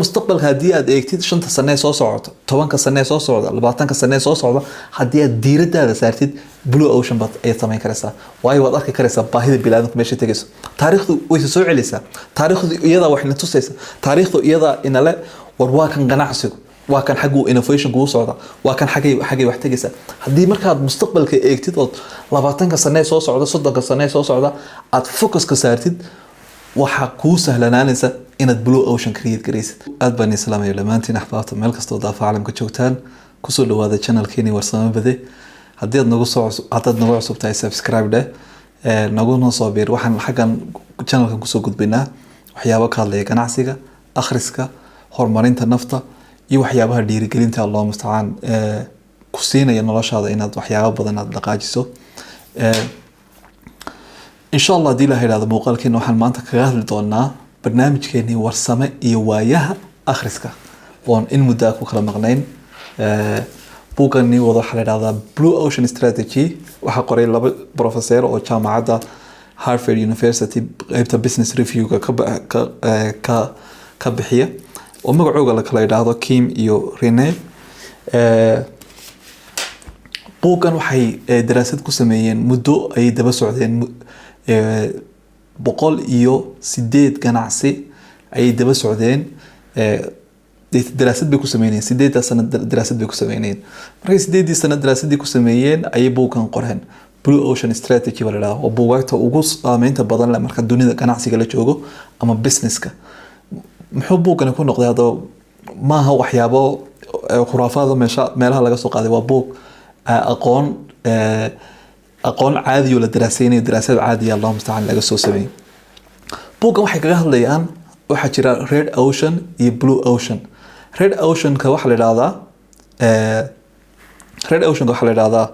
mustaqbalka haddii aad eegtid 5 sano soo socota 10 sano soo socda 20 sano soo socda haddii aad diiradaada saartid blue ocean bad ay samayn karaysaa waayo waad arki karaysaa baahida bilaadanka meesha tagayso taariikhdu way soo celinaysaa taariikhdu iyada wax la tusaysa taariikhdu iyada inale war waa kan ganacsigu waa kan xaggu innovation ku socda waa kan xagay wax tagaysa haddii markaad mustaqbalka eegtid oo 20 sano soo socda 30 sano soo socda aad focus ka saartid waxa ku sahlanaanaysa inaad blue ocean create gareysid aad baan islaamay lamaantiin axbaabta meel kasta oo daafa caalamka joogtaan ku soo dhawaada channelkeeni warsamo bade haddii aad nagu cusub tahay subscribe dheh nagu soo biir waxaan xagan channelkan ku soo gudbinaa waxyaabo ka hadlaya ganacsiga akhriska horumarinta nafta iyo waxyaabaha dhiirigelinta Allah musta'an ku siinaya noloshaada inaad waxyaabo badan aad dhaqaajiso إن شاء الله دي لها هذا موقع كأنه حن مانتك غاضل دونا برنامج كأنه ورسمة يوايها آخرسك وان إن مداك وكلا مغنين بوكاني وضح هذا بلو أوشن استراتيجي وحقوري لاب بروفيسور أو جامعة هارفارد يونيفرسيتي غيبتا بيزنس ريفيو كبحية ومقعوغا لك هذا كيم يو ريني بوكان وحي دراسات كسميين مدو أي دبا سعودين 108 ganacsi ay daba socdeen daraasad bay ku sameeyeen 8 sano daraasad bay ku sameeyeen markay 8 sano daraasadii ku sameeyeen ay buukan qoreen Blue Ocean Strategy wala oo buugaagta ugu saameynta badan la marka dunida ganacsiga la joogo ama businesska muxuu buugan ku noqday hada maaha waxyaabo khuraafaad meelaha laga soo qaaday waa buug aqoon caadi oo la daraasaynay daraasad caadi Allah musta'an laga soo sameeyay buugan waxay kaga hadlayaan waxa jira Red Ocean iyo Blue Ocean Red Ocean ka waxa la yiraahdaa Red Ocean ka waxa la yiraahdaa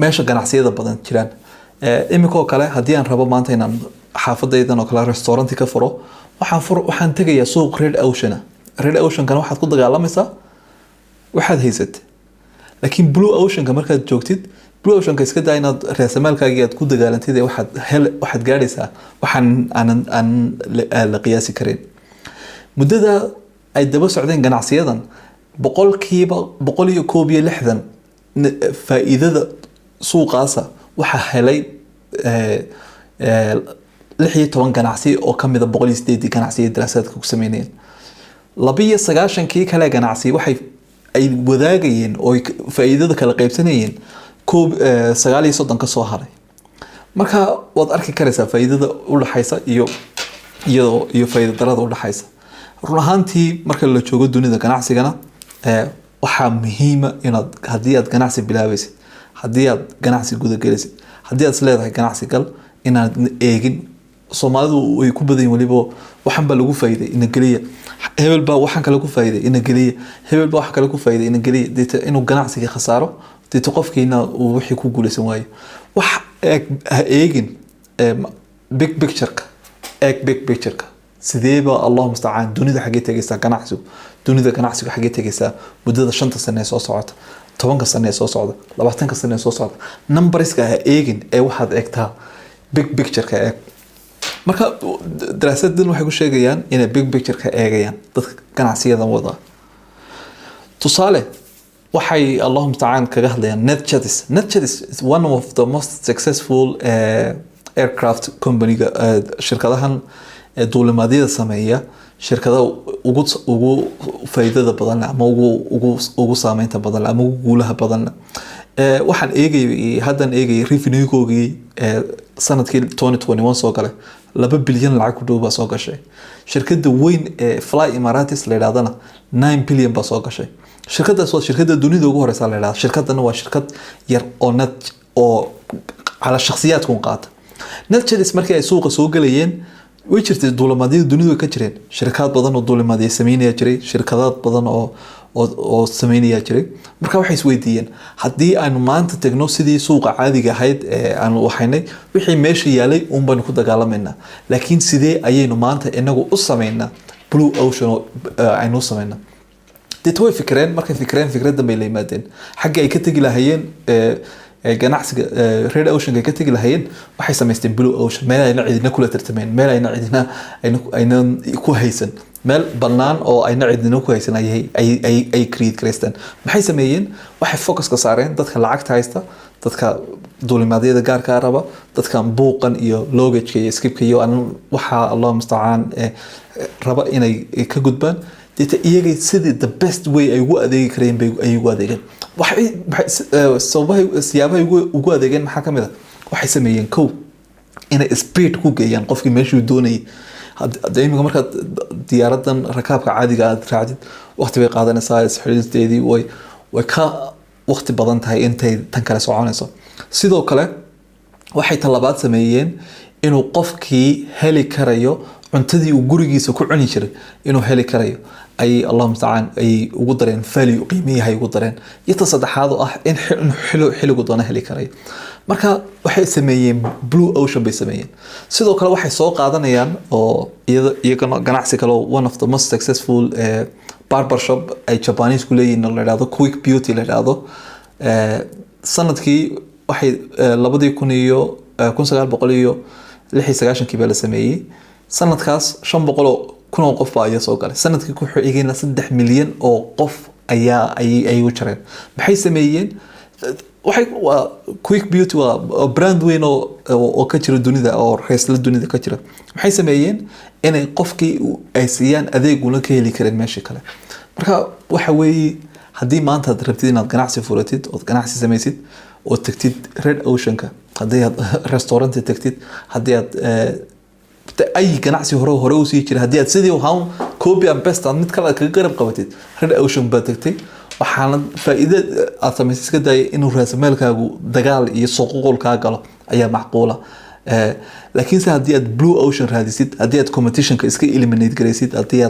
meesha ganacsiyada badan jiraan imiko kale hadii aan rabo maanta inaan xaafadaydan oo kale restaurant ka furo waxaan tagayaa suuq Red Ocean kan waxaad ku dagaalamaysaa waxaad haysatay لكن بلو أوشن كمركز جوكتيد بلو أوشن كيس كده إنه رأسمال كاجيات كودا جالنتي واحد جالسة وحن لقياسي كريم مدة أي دبس عدين جناع سيدا بقول يكوبي لحظا فإذا سوق عصا وحهلي لحية طبعا جناعسي أو كم إذا بقول يستدي جناعسي دراسات كوسمينين لبيه سجاشن كي كلا جناعسي وحي ay wadaagayeen oo faa'iidada kala qaybsanayeen koob 9 ka soo haray marka wad arki karaysaa faa'iidada u dhaxaysa iyo faa'iido darada u dhaxaysa run ahaantii marka la joogo dunida ganacsigana waxa muhiim ah inaad hadii aad ganacsi bilaabaysid hadii aad ganacsi guda galaysid hadii aad leedahay ganacsi gal inaad eegin Soomaalidu way ku badan waliba waxan ba lagu faa'iiday in galiya hebel ba waxan kale ku faa'iiday in galiya hebel ba wax kale ku faa'iiday in galiya deeta inuu ganacsiga khasaaro deeta qofkiina uu wixii ku guuleysan waayo wax eegin big picture sideeba Allah musta'an dunida xagee tagaysaa ganacsigu xagee tagaysaa mudada 5 sano soo socota 10 sano soo socda 20 sano soo socda numberska eegin ee waxaad eegtaa big picture ka eeg marka daraasadan waxay ku sheegayaan inay big picture ka eegayaan dadka ganacsiyada wada tusaale waxay Allahum ta'ala kaga hadlayaan NetJets is one of the most successful aircraft company shirkadahan duulimaadada sameeya shirkada ugu faa'iidada badan ama ugu saameynta badan ama ugu guulaha badan waxaan eegay revenue-googii sanadkii 2021 soo galay 2 bilyan lacag ku dhow baa soo gashay shirkadda weyn ee Fly Emirates la yiraahdana 9 bilyan baa soo gashay shirkadaas waa shirkadda dunida ugu horeysa la yiraahdo shirkadana waa shirkad yar oo ala shakhsiyaad ku qaata NetJets markii ay suuqa soo galayeen way jirtay duulimaadada dunida ka jireen shirkad badan oo duulimaadada sameynaya jiray shirkadaad badan oo sameynaya jiray marka waxay isweydiiyeen hadii aan maanta tagno sidii suuqa caadiga ahayd aan waxaynay wixii meesha yaalay baan ku dagaalamayna laakiin sidee ayaynu maanta inagu u sameynaa Blue Ocean aynu sameynaa dadku way fikreen markay fikreen fikradda bay leeyimaadeen xagga ay ka tagi lahaayeen ganacsiga Red Ocean ka tagi lahayn waxay samaysteen Blue Ocean meel ayna cidina kula tartameen meel ayna cidina ayna ku haysan meel banaan oo ayna cidina ku haysan ay create gareystaan maxay sameeyeen waxay focus ka saareen dadka lacagta haysta dadka duulimaadyada gaarka raba dadka buuqan iyo luggage iyo skipka iyo waxa Allah musta'an raba inay ka gudbaan dita iyaga sidii the best way ay ugu adeegi kareen bay ay ugu adeegeen waxay siyaabaha ugu adeegeen maxaa kamid ah waxay sameeyeen inay speed ku geeyaan qofkii meeshuu doonayay hadda marka diyaaradan rakaabka caadiga aad raacdid waqti bay qaadanaysaa xiriirteedii way ka waqti badan tahay intay tan kale soconayso sidoo kale waxay talabaad sameeyeen inuu qofkii heli karayo cuntadii uu gurigiisa ku cuni jiray inuu heli karayo ay Allah musta'an ay ugu dareen value qiimaha ugu dareen inta saddexaad oo ah in xiligu doona heli karayo marka waxay sameeyeen Blue Ocean bay sameeyeen sidoo kale waxay soo qaadanayaan oo iyaga ganacsi kale one of the most successful barbershop ay Japanese ku leeyihiin la yiraahdo Quick Beauty la yiraahdo sanadkii waxay 1996 baa la sameeyay sanadkaas 500 kun oo qof baa soo galay sanadkii ku xigayna 3 milyan oo qof ay u jireen maxay sameeyeen waxay Quick Beauty waa brand weyn oo ka jira dunida oo reesla dunida ka jira maxay sameeyeen inay qofkii ay siiyaan adeeg uu ka heli kareen meesha kale marka waxa weeye hadii maanta aad rabtid inaad ganacsi furatid oo ganacsi samaysid oo tagtid Red Ocean ka hadii aad restaurant tagtid hadii aad ay ganacsi hore u sii jiray hadii aad sidii waxaan copy and paste mid kale ka garab qabatid Red Ocean baad tagtay waxaana faa'iido aad samaysay iska day inuu raasamaalkaagu dagaal iyo suuqul ka galo ayaa macquula laakiin hadii aad Blue Ocean raadisid hadii aad competition ka iska eliminate garaysid hadii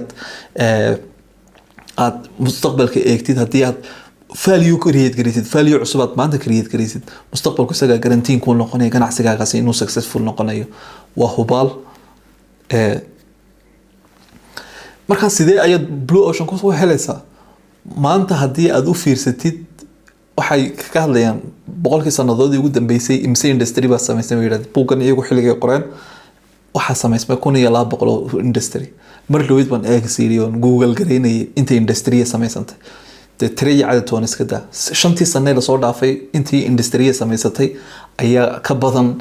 aad mustaqbalka eegtid hadii aad value create garaysid value cusub aad maanta create garaysid mustaqbalku isaga guarantee ku noqonayo ganacsigaaga inuu successful noqonayo waa hubaal marka sidee ayaad Blue Ocean ku soo helaysaa maanta hadii aad u fiirsatid waxay ka hadlayaan boqolkii sanadoodii ugu dambeysay imse industry baa samaysay weeyraad buugan iyagu xilliga qoreen waxa samaysmay 1200 industry mar dhawid baan eegsiiriyo Google gareynay inta industry samaysantay tiriya cadad iska daa shantii sano la soo dhaafay intii industry samaysatay ayaa ka badan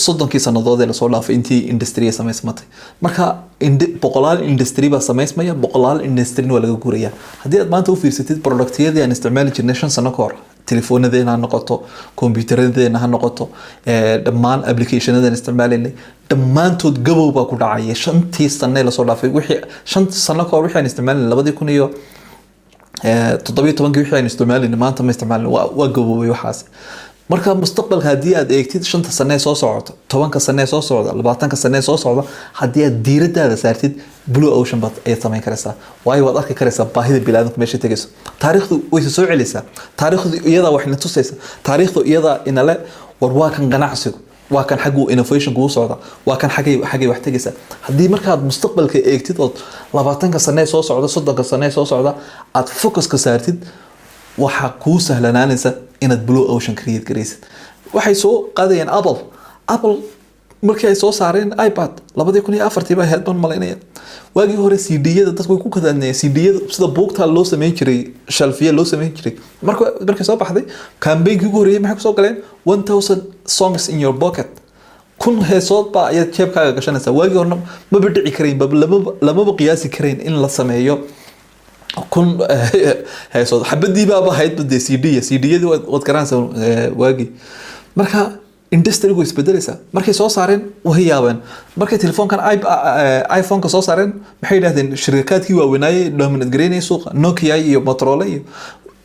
soddonkii sanadood la soo dhaafay intii industry samaysmatay marka boqolaal industry ba samaysmaya boqolaal industry waa laga guuraya hadii aad maanta u fiirsatid productyadii aan isticmaali jirnay 5 sano ka hor telefoonadeenna ha noqoto computeradeenna ha noqoto dhammaan applicationadeen isticmaalinay dhammaantood gabow baa ku dhacay shantii sano la soo dhaafay wixii 5 sano ka hor wixii aan isticmaalin 2000 iyo 17 wixii aan isticmaalin maanta ma isticmaalin waa gaboway waxaas marka mustaqbalka hadii aad eegtid 5 sano soo socota 10 sano soo socda 20 sano soo socda hadii aad diiradaada saartid Blue Ocean bad ay samayn karaysaa way wad arki karaysaa baahida bilaadanka meesha tagayso taariikhdu way soo celinaysaa taariikhdu iyada waxna tusaysaa taariikhdu iyada inale war waa kan ganacsigu waa kan xaggu innovation ku socda waa kan xagay wax tagaysaa hadii marka aad mustaqbalka eegtid oo 20 sano soo socda 30 sano soo socda aad focus ka saartid waxa ku sahlanaanaysa inaad Blue Ocean create garaysid waxay soo qaadayeen Apple markii ay soo saareen iPad 2004 baa helban malaynaya waagii hore CD-yada dadku ku kadanayeen CD-yada sida buugta loo sameyn jiray shelfiya loo sameyn jiray markii soo baxday campaign ugu horeeyay maxay soo galeen 1000 songs in your pocket kun heesood baa ayaad jeebkaaga gashanaysaa waagii hore ma bidci karayn lama qiyaasi karayn in la sameeyo kun heesood xabadii baa ahayd CD-yadu wad garanaysaa waagii marka industry way isbedelaysaa markay soo saareen way yaabeen markay telefoonkan iPhone ka soo saareen maxay yiraahdeen shirkadkii waaweynaaye dominant gareynay suuqa Nokia iyo Motorola iyo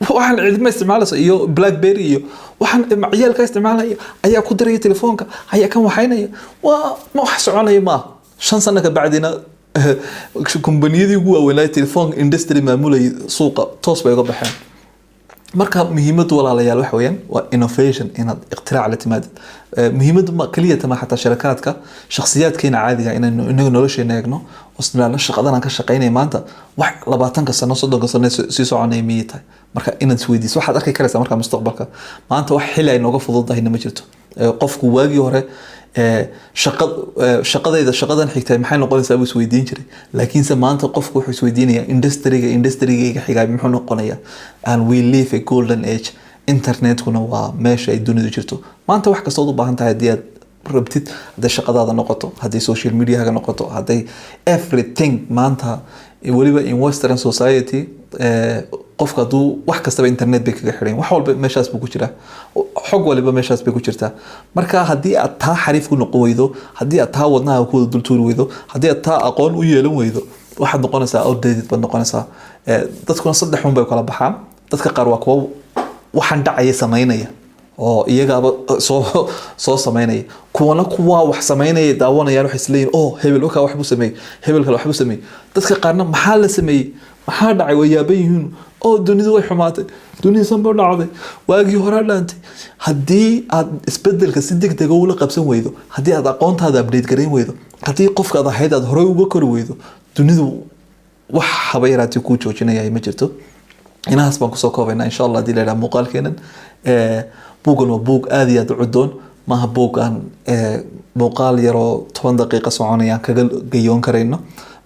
waxaan cidma isticmaalaysa iyo BlackBerry iyo waxaan maciyalka isticmaalaya ayaa ku diray telefoonka ayaa kan waxaynaya waa ma wax soconaya ma 5 sano ka bacdina kompaniyadii ugu waaweynaaye telefoon industry maamulay suuqa toos bay uga baxeen marka muhiimadu walaalayaal waxa weeyaan waa innovation inaad ikhtirac la timaadid muhiimadu ma kaliya tama xataa shirkadka shakhsiyaadkeena caadiga inaynu inaga nolosheena eegno wasnaana shaqadan ka shaqeynay maanta wax 20 sano 30 sano si soconay miitay marka inaad isweydiiso waxaad arki karaysaa marka mustaqbalka maanta wax xil ay nooga fududahay ma jirto qofku waagi hore shaqadan xigtay maxay noqonaysaa buu isweydiin jiray laakiinse maanta qofku wuxuu isweydiinayaa industry-ga xigay muxuu noqonayaa and we live a golden age internetkuna waa meesha ay dunidu jirto maanta wax kasta oo u baahan tahay hadii aad rabtid hadday shaqadaada noqoto hadday social media-ga noqoto hadday everything maanta waliba in western society qofka haduu wax kastaba internet bay kaga xireen wax walba meeshaas buu ku jiraa xog waliba meeshaas bay ku jirtaa marka hadii aad taa xariif ku noqon weydo hadii aad taa wadnaha ku dul tuuri weydo hadii aad taa aqoon u yeelan weydo waxaad noqonaysaa outdated bad noqonaysaa dadkuna saddex un bay kala baxaan dadka qaar waa kuwa waxaan dhacaya sameynaya oo iyagaaba soo sameynaya kuwa wax sameynaya daawanayaan wax isleeyin hebel waxa wax buu sameeyay hebel kale wax buu sameeyay dadka qaarna maxaa la sameeyay maxaa dhacay way yaabayeen dunidu way xumaatay dunidu sanba dhacday waagii hore dhaantay hadii aad isbedelka si degdeg ah ula qabsan weydo hadii aad aqoontaada update gareyn weydo hadii qofka aad ahayd aad hore uga kori weydo dunidu wax habayraati ku joojinaya ma jirto inaas baan ku soo koobaynaa insha Allah hadii la yiraahdo muuqaalkeenan buugan waa buug aad iyo aad u cudoon maaha buugan muuqaal yaro 10 daqiiqo soconaya kaga gayoon karayno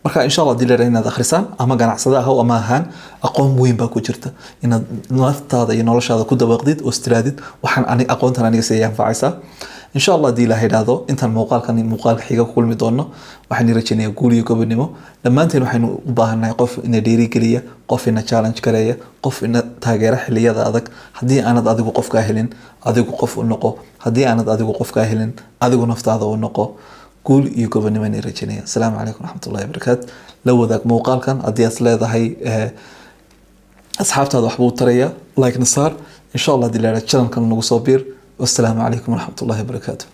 marka insha Allah hadii la yiraahdo inaad akhrisaan ama ganacsada ah ama ahaan aqoon weyn baa ku jirta inaad naftaada iyo noloshaada ku dabaqdid oo istiraadid waxaan aqoontan aniga si anfacaysa insha Allah hadii la yiraahdo intaan muuqaalka xiga ku kulmi doono waxaan rajaynayaa guul iyo gobonimo dhamaanteen waxaynu u baahanahay qof ina dhiirigeliya qof ina challenge gareeya qof ina taageera xilliyada adag hadii aanad adigu qof ka helin adigu qof u noqo hadii aanad adigu qof ka helin adigu naftaada u noqo guul iyo gobonimo in rajaynaya assalaamu calaykum waraxmatullaahi wabarakaatu la wadaag muuqaalkan hadii aad leedahay asxaabtaada waxba u taraya like nasaar insha Allah hadii la yiraahdo channelkan nagu soo biir والسلام عليكم ورحمة الله وبركاته.